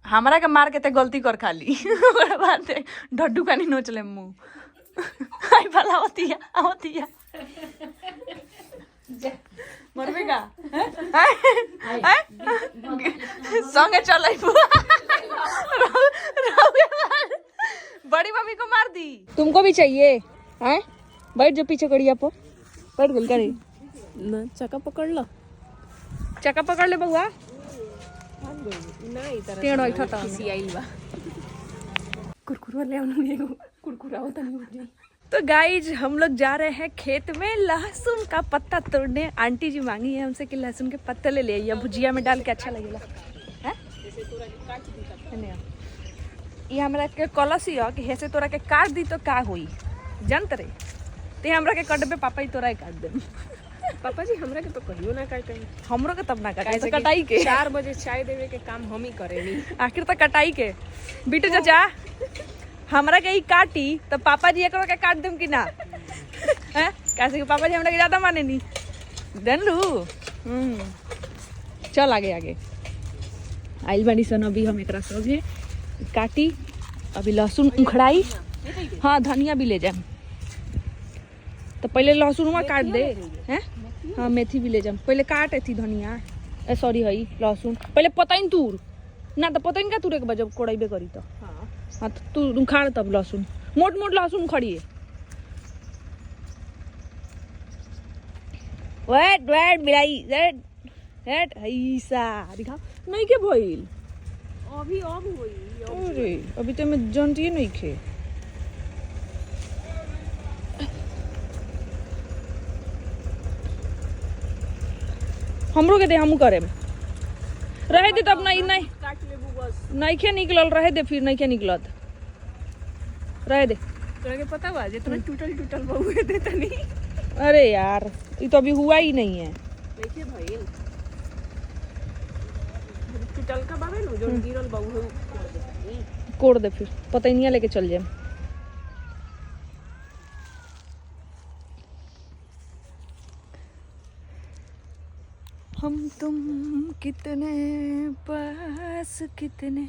हमारा के मार के ते गलती कर खाली ओकरा बाद डड्डू कानी नोच ले मुंह आई भला होतिया मरबे का संगे चलै बड़ी मम्मी को मार दी। तुमको भी चाहिए हैं? बैठ जो पीछे कड़िया पर बैठ गल करे ना चक्का पकड़ लो, चक्का पकड़ ले बउआ ना इधर टेढ़ बैठा था किसी आइल बा कुरकुरा ले आउनु एगो कुरकुरा होता नहीं हो जाई। तो गाइज हम लोग जा रहे हैं खेत में लहसुन का पत्ता तोड़ने। आंटी जी मांगी है हमसे कि लहसुन के पत्ते ले आइए, भुजिया में डाल के अच्छा लगेगा। ये हमरा के कलसी है कि हेसे तोरा के काट दी तो का होई जानत रे, ते हमरा के कटबे पापा ही तोरा काट दे। पापा जी हमरा के तो कहियो ना काटे, हमरो के तब ना काटे तो कटाई के 4 बजे चाय देवे के काम हम ही करेनी, आखिर तक कटाई के। बिटू चाचा हमरा के ही काटी तो पापा जी एकरो के काट देम कि ना हैं? कैसे कि पापा जी हमरा के ज्यादा माने नी दनलू। चल आगे आगे आइल बानी सन। अभी हम एकरा सभे काटी, अभी लहसुन उखड़ाई, हाँ धनिया भी ले जाए। तो पहले लहसुन काट दे हैं, हाँ मेथी भी ले जाए। पहले काट थी धनिया सॉरी हई लहसुन, पहले पताइन तूर ना तो पताइन का तूरे के बजब कोड़ाइबे करी तो हाँ तो तू उखाड़ तब लहसुन मोट मोट लहसुन उखड़िए। वेट वेट बिलाई वेट वेट ऐसा दिखा नहीं के भइल अभी अब होई। अरे अभी तो मैं जानती नहीं खे। हमरो के दे हमू करे रहे दे तब नहीं काट लेबू बस, नहीं खे निकलल रहे दे, फिर नहीं खे निकलत रहे दे। तोरा के पता बा जितना टूटल बहुए देता नहीं। अरे यार ये तो अभी हुआ ही नहीं है। देखिए भइल टूटल का बाबे नु जो गिरल बहुए कोड़ दे, फिर पता ही नहीं लेके चल जाए। हम तुम कितने पास कितने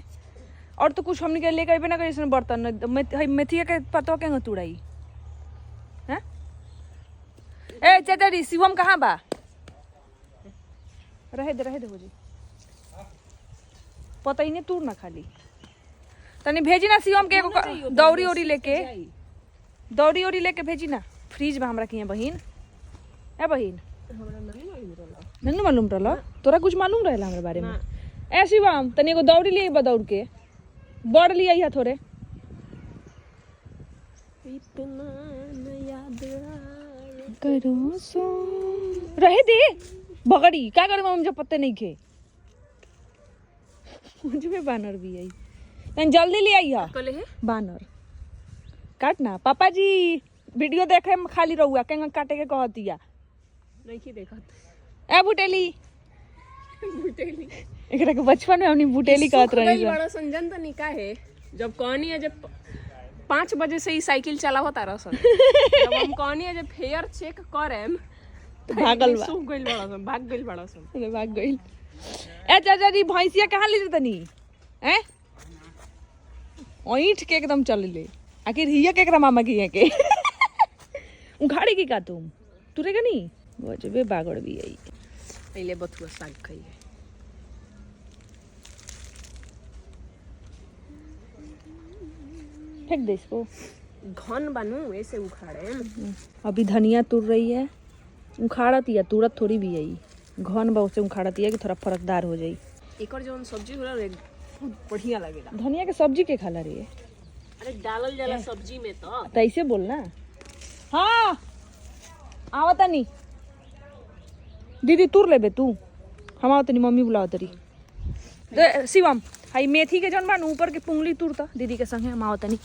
और तो कुछ हमने के लेके आइबे ना करे इसने बर्तन मेथी के पत्ता के तुड़ाई हैं। ए चाचा दी शिवम कहाँ बा? रहे दे हो जी, पता ही नहीं तूर ना खाली तनी भेजी ना शिवम के एगो दौड़ी ओड़ी लेके भेजी ना। फ्रिज में हमरा के बहिन ए बहिन नहीं मालूम रहला, तोरा कुछ मालूम रहेला हमरा बारे में? ए शिवम तनी एगो दौड़ी ले आइबा, दौड़ के बड़ लिया है थोड़े। इतना न याद करो सो रहे दे बगड़ी का करे हम जब पत्ते नहीं खे मुझ में बानर भी आई तन जल्दी ले आई कले है बानर काट ना। पापा जी वीडियो देखे में खाली रहुआ के काटे के कहतिया नहीं की देखत ए बुटेली बुटेली एकरा के बचपन में हमनी बुटेली कहत रही। बड़ा संजन तो निका है जब कहनी है जब 5 बजे से ही साइकिल चलावता रसन जब हम कहनी है जब फेयर चेक करेम तो भागल बा, सूख गइल बड़ा सन, भाग गइल ए चाचा जी भैंसिया कहाँ ले तनी हैं ओइठ के एकदम चल ले। आखिर हिया के एकरा मामा की है के उखाड़ी की का तुम तुरेगा नहीं गजबे बागड़ भी आई। पहले बथुआ साग खाइए। फेंक दे इसको, घन बनू ऐसे उखाड़े। अभी धनिया तुर रही है, उखाड़त या तुरत थोड़ी भी आई घन बहुत से उखाड़त है कि थोड़ा फरकदार हो जाई। एक और जो सब्जी होला बहुत बढ़िया लगेला। धनिया के सब्जी के खाला रही है? अरे डालल जाला सब्जी में तो ऐसे बोलना। हाँ आवता नहीं दीदी तुर लेबे तू, हम आवतनी मम्मी बुलाओ तरी। शिवम हाई मेथी के जन बा ऊपर के पुंगली तुरता दीदी के संगे हम आवतनी।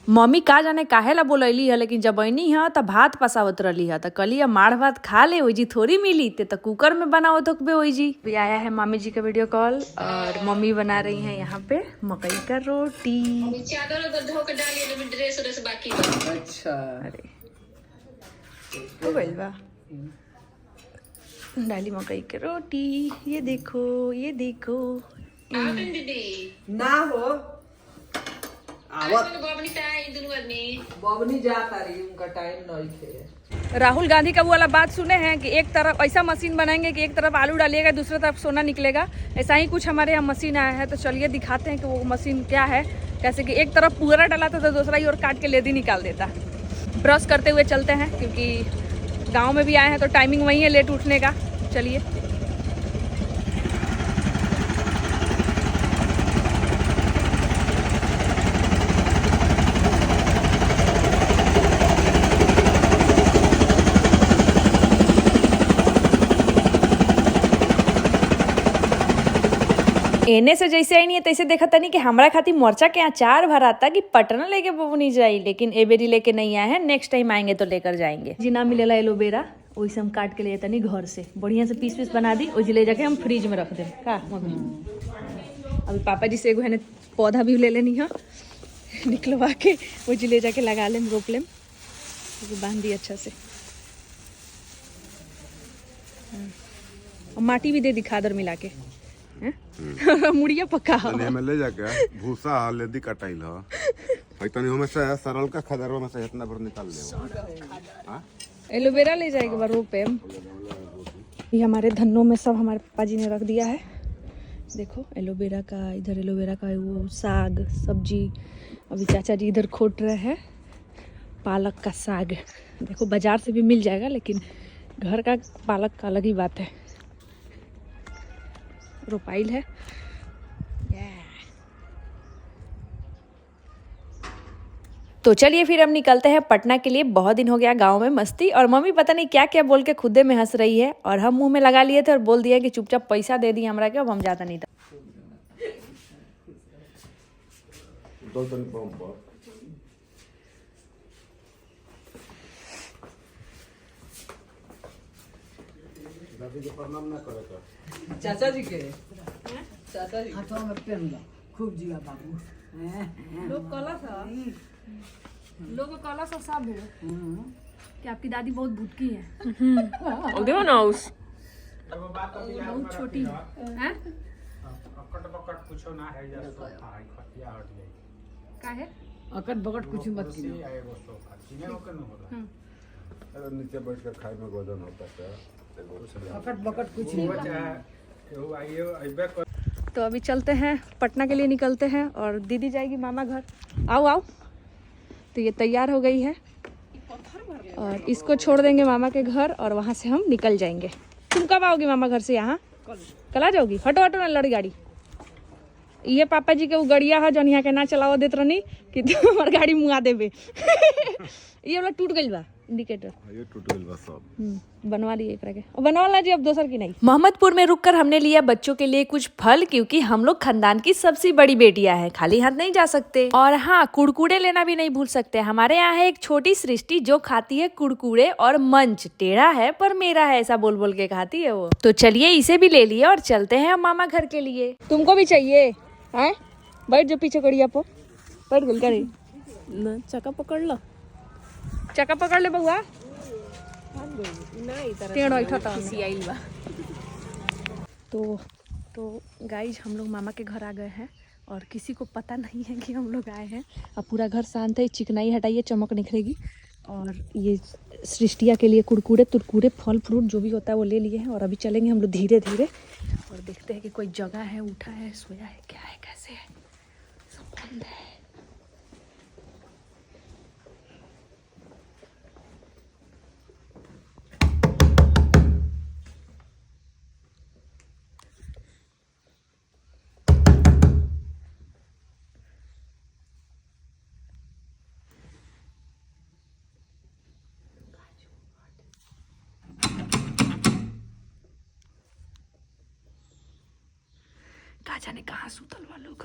मम्मी का जाने काहे ला बोलैली है, लेकिन जब बनी है तो भात पसावत रही है तो कली माड़ भात खा ले ओजी थोड़ी मिली ते तो कुकर में बनाओ तो ओजी। अभी आया है मामी जी का वीडियो कॉल और मम्मी बना रही हैं यहाँ पे मकई का रोटी। अच्छा अरे तो गइल बा डाली मकई के रोटी, ये देखो ये देखो। ना हो आवत बबनी जाता रही, उनका टाइम नहीं थे। राहुल गांधी का वो वाला बात सुने हैं कि एक तरफ ऐसा मशीन बनाएंगे कि एक तरफ आलू डालिएगा, दूसरी तरफ सोना निकलेगा। ऐसा ही कुछ हमारे यहाँ मशीन आया है, तो चलिए दिखाते हैं कि वो मशीन क्या है। कैसे कि एक तरफ पूरा डाला था तो दूसरा ही और काट के लेदी निकाल देता। ब्रश करते हुए चलते हैं क्योंकि गांव में भी आए हैं तो टाइमिंग वही है लेट उठने का। चलिए एने से जैसे आई नहीं है तैसे देखा था नहीं कि हमारा खातिर मोर्चा के अचार भराता कि पटना लेके बबनी जाई, लेकिन एबेरी लेके नहीं आए हैं। नेक्स्ट टाइम आएंगे तो लेकर जाएंगे। जी ना मिलेला एलोवेरा, वही से हम काट के ले जाता नहीं घर से, बढ़िया से पीस पीस बना दी, वही ले जाके हम फ्रिज में रख दें का मम्मी। अभी पापा जी से एगो है पौधा भी ले लेनी है निकलवा के, वही ले जाके लगा लेम, रोप लेम, बांध दी अच्छा से। और माटी भी दे दी खादर मिला के मुड़िया पक्का तनी में ले जाके भूसा लेदी कटाइल ह भाई तनी हमें से सरल का खदरवा में से इतना भर निकाल ले। हां एलोवेरा ले जाएगा बार रोपे। ये हमारे धन्नों में सब हमारे पापा जी ने रख दिया है। देखो एलोवेरा का, इधर एलोवेरा का वो साग सब्जी। अभी चाचा जी इधर खोट रहे हैं पालक का साग। देखो बाजार से भी मिल जाएगा, लेकिन घर का पालक का अलग ही बात है। रोपाइल है। तो चलिए फिर हम निकलते हैं पटना के लिए। बहुत दिन हो गया गांव में मस्ती, और मम्मी पता नहीं क्या क्या बोल के खुदे में हंस रही है, और हम मुंह में लगा लिए थे और बोल दिया कि चुपचाप पैसा दे दी हमरा के, अब हम जाता नहीं था। चाचा जी के चाचा जी हाथों में पेन लो खूब जिया बाबू। लोग कला सा सब है कि आपकी दादी बहुत भूतकी है। देखो ना उस बहुत छोटी है। का है अकट बकट कुछ मत कीजिए। नीचे बैठ कर खाए में गोदन होता है। अकट बकट कुछ तो अभी चलते हैं पटना के लिए, निकलते हैं, और दीदी जाएगी मामा घर। आओ आओ। तो ये तैयार हो गई है और इसको छोड़ देंगे मामा के घर, और वहाँ से हम निकल जाएंगे। तुम कब आओगी मामा घर से? यहाँ कल आ जाओगी? हटो हटो ना लड़ी गाड़ी। ये पापा जी के वो गड़िया है जौन यहाँ के ना चलाओ देत रहनी कि हमार गाड़ी मुआ देबे। ये वाला टूट गई बा इंडिकेटर, ये टूट गइल बा सब। बनवा लिए एकरा के, और बनवा ला जी अब दोसर की नहीं। मोहम्मदपुर में रुककर हमने लिया बच्चों के लिए कुछ फल, क्योंकि हम लोग खानदान की सबसे बड़ी बेटियां हैं, खाली हाथ नहीं जा सकते। और हाँ, कुड़कुड़े लेना भी नहीं भूल सकते। हमारे यहाँ है एक छोटी सृष्टि जो खाती है कुड़कुड़े, और मंच टेढ़ा है पर मेरा है ऐसा बोल बोल के खाती है वो। तो चलिए इसे भी ले लिए और चलते हैं हम मामा घर के लिए। तुमको भी चाहिए? हैं, बैठ जो पीछे कड़िया पो, बैठ गल करे ना चक्का पकड़ लो, चक्का पकड़ ले बउआ। नहीं तरह टेढ़ बैठा था आइल बा। तो गाइज हम लोग मामा के घर आ गए हैं, और किसी को पता नहीं है कि हम लोग आए हैं। अब पूरा घर शांत है, चिकनाई हटाइए, चमक निखरेगी। और ये सृष्टिया के लिए कुरकुरे तुरकुरे फल फ्रूट जो भी होता है वो ले लिए हैं, और अभी चलेंगे हम लोग धीरे धीरे, और देखते हैं कि कोई जगह है, उठा है, सोया है, क्या है, कैसे है, सब बंद है। कहाँ जाने कहाँ सुतल बा लोग।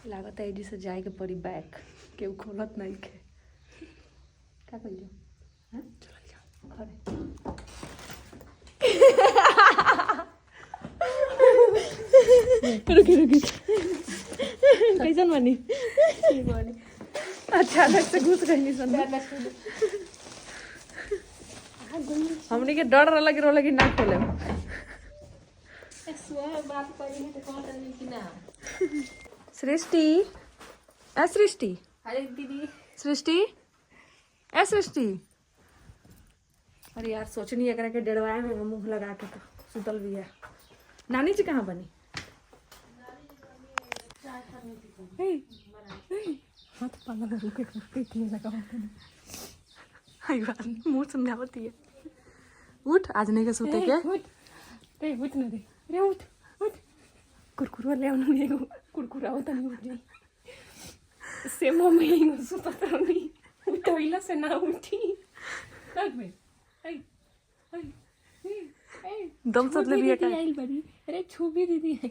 लागत है एडी से जाए के पड़ी बैक, केहू खोलत नहीं के। क्या कर लो? हैं? चल जा घरे। रुकी रुकी। कैसन बनी? ठीक बनी। अचानक से घुस गई सन हमनी के डर लगी रो लगी ना खोले सृष्टि ए सृष्टि अरे दीदी सृष्टि ए सृष्टि अरे यार सोचनी है के डेढ़वाए में मुंह लगा के सुतल भी है। नानी जी कहाँ बनी? हाथ पागल रुके करके लगा मुंह समझावती है। उठ आज नहीं के सोते के उठ न रे रे उठ उठ कुरकुरा ले आउनु एगो कुरकुरा होता नहीं उठ नहीं से मम्मी ही सुतत रहनी उठैला से ना उठी तक में आई आई दम सद ले लिया का आइल बड़ी अरे छुबी दीदी है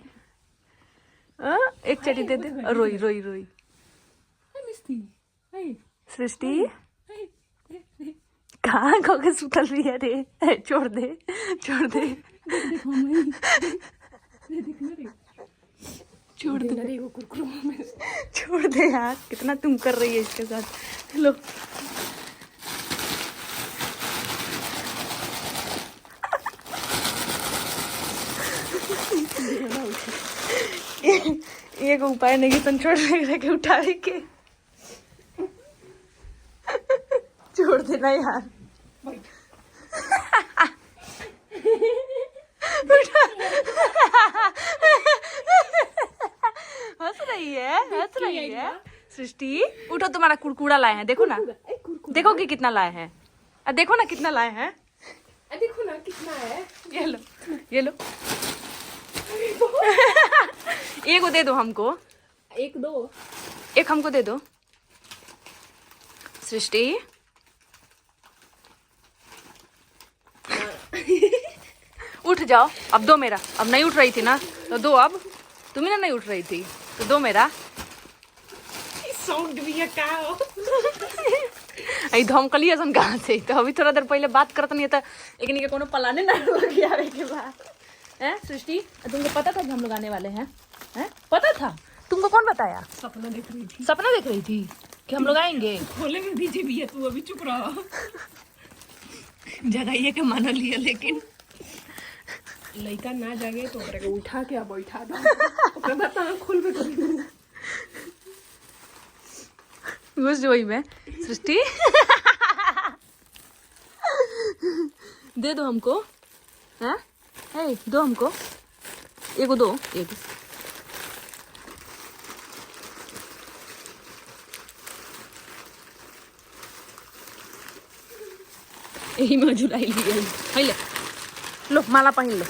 एक चटी दे दे रोई रोई रोई मिस्ती आई सृष्टि आई कहाँ खो के सुतल रही है रे छोड़ दे छोड़ दे देख मम्मी देख ना रे छोड़ दे रे वो कुरकुरा में छोड़ दे यार कितना तुम कर रही है इसके साथ। लो एक उपाय नहीं कि तुम छोड़ के उठावे के छोड़ देना यार हंस रही है सृष्टि। उठो तुम्हारा कुरकुरा लाए हैं देखो ना देखो कि कितना लाए हैं देखो ना कितना लाए हैं देखो ना कितना है ये लो एक दे दो हमको एक दो एक हमको दे दो सृष्टि। उठ जाओ अब दो मेरा। अब नहीं उठ रही थी ना तो दो अब तुम ही ना नहीं उठ रही थी तो दो मेरा। साउंड भी है का आई धमकली सन कहाँ से तो अभी थोड़ा देर पहले बात करत नहीं था एक के कोनो पलाने ना लगी आवे के बाद हैं सृष्टि तुमको पता था कि हम लोग आने वाले हैं पता था तुमको कौन बताया? सपना देख रही थी सपना देख रही थी कि हम लोग आएंगे। खोले में दीजिए भी है तू अभी चुप रहा जगाइए के माना लिया लेकिन लड़का ना जागे तो ओकरा के उठा के बैठा दो ओकरा बाद तो खोल के करी घुस जो वही में सृष्टि दे दो हमको हैं दो हमको एगो दो एगो यही में झुलाई ली ले लो माला पहन लो।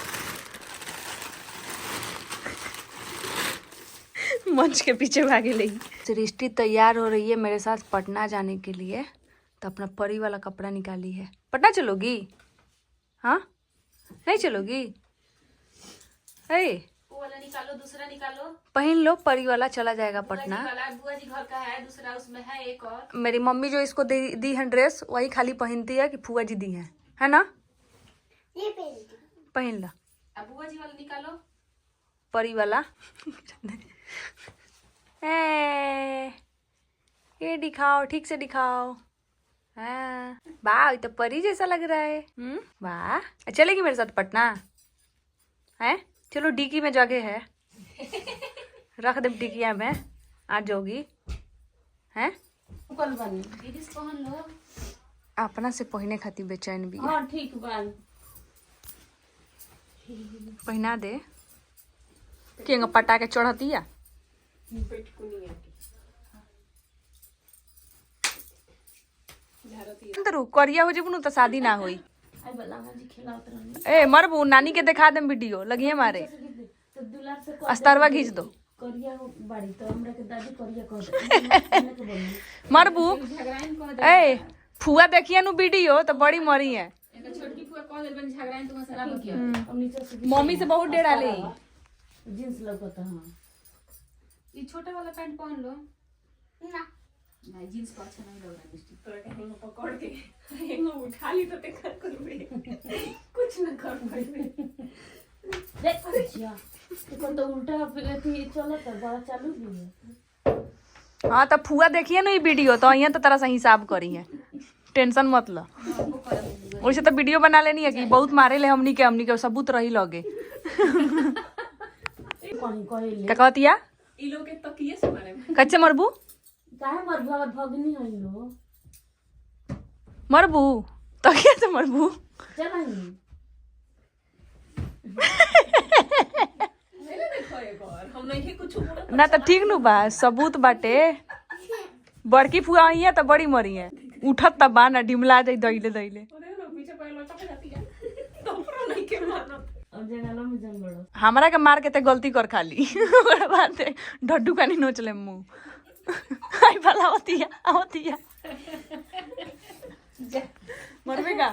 मंच के पीछे भागे ले। सृष्टि तैयार हो रही है मेरे साथ पटना जाने के लिए तो अपना परी वाला कपड़ा निकाली है। पटना चलोगी? हाँ नहीं चलोगी? वो वाला निकालो दूसरा निकालो पहन लो परी वाला चला जाएगा पटना। बुआ जी घर का है दूसरा उसमें है एक और मेरी मम्मी जो इसको दी है ड्रेस वही खाली पहनती है कि फुआ जी दी है ना? ये पहन लो अब बुआ जी वाला निकालो परी वाला ये दिखाओ ठीक से दिखाओ। हाँ वाह तो परी जैसा लग रहा है। वाह चलेगी मेरे साथ पटना है? चलो डिक्की में जगह है रख दे डिक्किया में आ जाओगी हैं? दीदी से पहन लो अपना से पहने खातिर बेचैन भी हाँ ठीक बा पहना दे केंगा पटा के चढ़ती है करिया हो जेबू तो शादी ना होई। आई बलामा जी खिलावत रहनी ए मरबू नानी के दिखा देम वीडियो लगिए मारे तो दुलार से अस्तरवा खींच दो करिया बाड़ी तो हमरा के दादी करिया कह दे मरबू झगड़ाइन कह ए फुआ देखिए नु वीडियो तो बड़ी मरी है। दे छोटकी फुआ कह दे बन झगड़ाइन तुम सरा किया अब नीचे से मम्मी से बहुत डेरा ले जींस लगता हां ये छोटा वाला पैंट पहन लो ना नहीं जींस को अच्छा नहीं लग रहा मिस्टी तो हेंग पकड़ के हेंग उठा ली तो ते कर करबे कुछ ना कर भाई देख अच्छा तो तो उल्टा अथी चलत बड़ा चालू भी है हाँ तो फुआ देखिए ना ये वीडियो तो यहाँ तो तरह से हिसाब करी है, टेंशन मत लो। वैसे तो वीडियो बना लेनी है कि बहुत मारे ले हमनी के सबूत रही लगे। क्या कहतिया इ लोग के तकिए से मारे कच्चे मरबू काहे मरबू हमर भगनी हई लो मरबू तो क्या से मरबू चल नहीं देखो एक और हम नहीं कुछ बोलत ना तो ठीक नु बा सबूत बाटे। बड़की फुआ आई है तो बड़ी मरी है उठत तब बा ना डिमला जाई दैले दैले अरे ना पीछे पे लटक जाती है तो पर नहीं के मारत अब जंगल में जंग बड़ो हमरा के मार के ते गलती कर खाली ओकरा बाद ढड्डू कानी नोच ले मुंह आई भला होती है मरबे का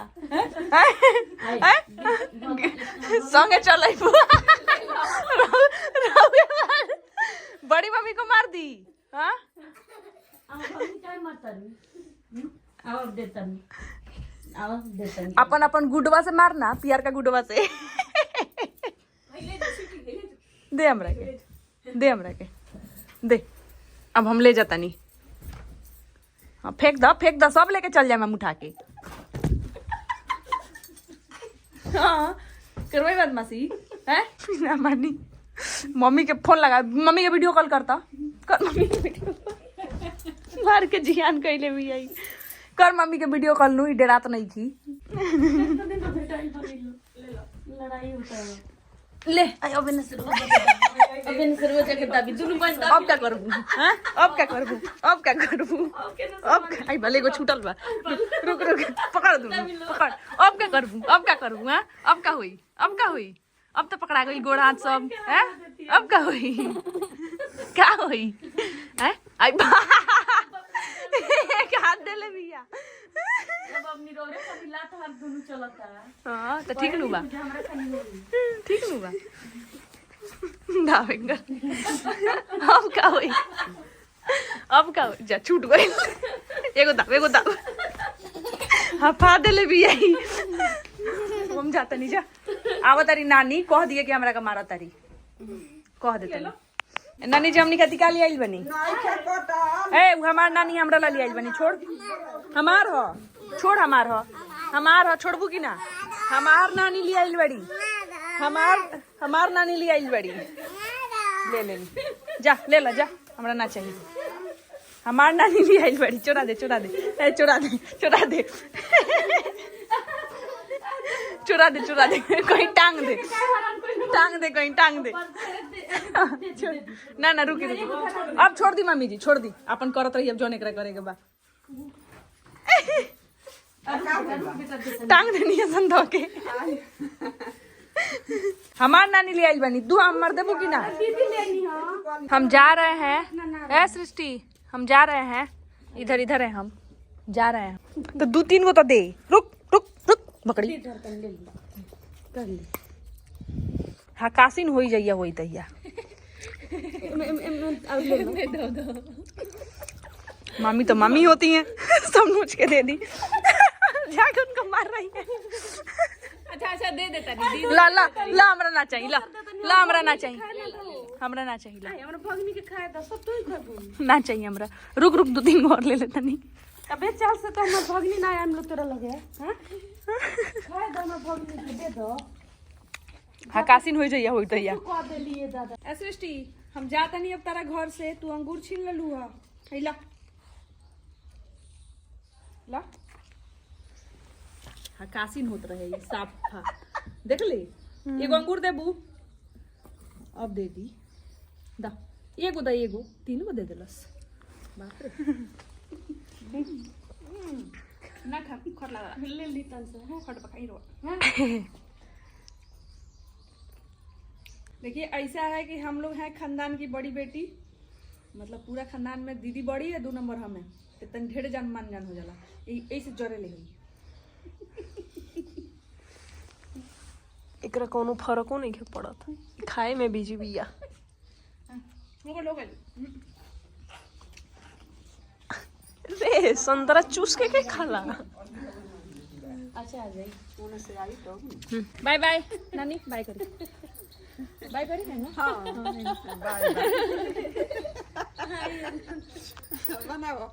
संगे चलै बड़ी मम्मी को मार दी। हाँ अब हम काय मारतनी आओ देतनी अपन अपन गुडवा से मारना पियर का गुडवा से दे हमरा के दे अब हम ले जाता नहीं। हाँ फेंक दो सब लेके चल जाए हम उठा के। हाँ करवाई बदमाशी है ना मानी। मम्मी के फोन लगा मम्मी के वीडियो कॉल करता कर मम्मी के वीडियो मार के जियान कैले भी आई कर मम्मी के वीडियो कॉल लू डरात नहीं थी। लड़ाई होता है ले अब इन शुरू जाके दाबी दुनु बन अब क्या करबू हां अब क्या करबू अब आई भले को छूटल बा रुक पकड़ दू पकड़ अब क्या करबू हां अब क्या हुई अब तो पकड़ा गई गोड़ हाथ सब हैं अब क्या हुई हैं आई एक हाथ दे ले भैया अब अपनी रोरे कभी लात हाथ दुनु चलता हां तो ठीक नु बा हमरा खाली हो ठीक नु बा दावेंगा अब क्या हुई जा छूट गई एगो दाव हफा देले भी यही हम जाता नहीं जा आवा तारी नानी कह दिए कि हमरा का मारा तारी कह देते नानी जी हमनी खाती का ले आइल बनी ए उ हमार नानी हमरा ला ले आइल बनी छोड़ हमार हो छोड़बू की ना हमार नानी ले आइल बड़ी हमार नानी ले आइल बड़ी ले जा ले ला जा हमरा ना चाहिए हमार नानी ले आइल बड़ी चोरा दे कहीं टांग दे ना रुकी अब छोड़ दी मम्मी जी छोड़ दी अपन करत रही अब जोन एकरा करे के बा टांग देनी है संधो के हमार नानी ले आइल बनी तू हम मर देबू की ना हम जा रहे हैं ए सृष्टि हम जा रहे हैं इधर है हम जा रहे हैं तो 2-3 गो तो दे रुक बकरी हाँ कासिन हो जाइया वही तैया मामी तो मामी होती हैं सब नोच के दे दी जाके उनको मार रही है। अच्छा दे देता दीदी ला हमरा ना चाहिए हमरा ना चाहिए हमरा भगनी के खाए द सब तू ही खाबू ना चाहिए हमरा रुक 2-3 गो और ले लेता नहीं अबे चल से तो हमर भगनी ना हम लोग तोरा लगे हां खाए द हमर भगनी के दे दो हाँ कासिन हो जाइया होई तैया कह देलिए दादा सृष्टि हम जाता नहीं अब तारा घर से तू अंगूर छीन ले लू ला हाँ कासिन होत रहे ये साफ था देख ले एगो अंगूर देबू अब दे दी दा एगो 3 गो दे देलस बाप रे ना खा खट लगा ले ली तन से खट पकाई रो देखिए ऐसा है कि हम लोग हैं खानदान की बड़ी बेटी मतलब पूरा खानदान में दीदी बड़ी है 2 नंबर हमें तो तन ढेर जान हो जाला ऐसे जरे ले हुई एकरा कोनो फर्को नहीं के पड़त खाए में बीजी बिया रे संतरा चूस के खाला अच्छा आ जाई बाय बाय नानी बाय करी बाय करी है ना हाँ बाय बाय बनाओ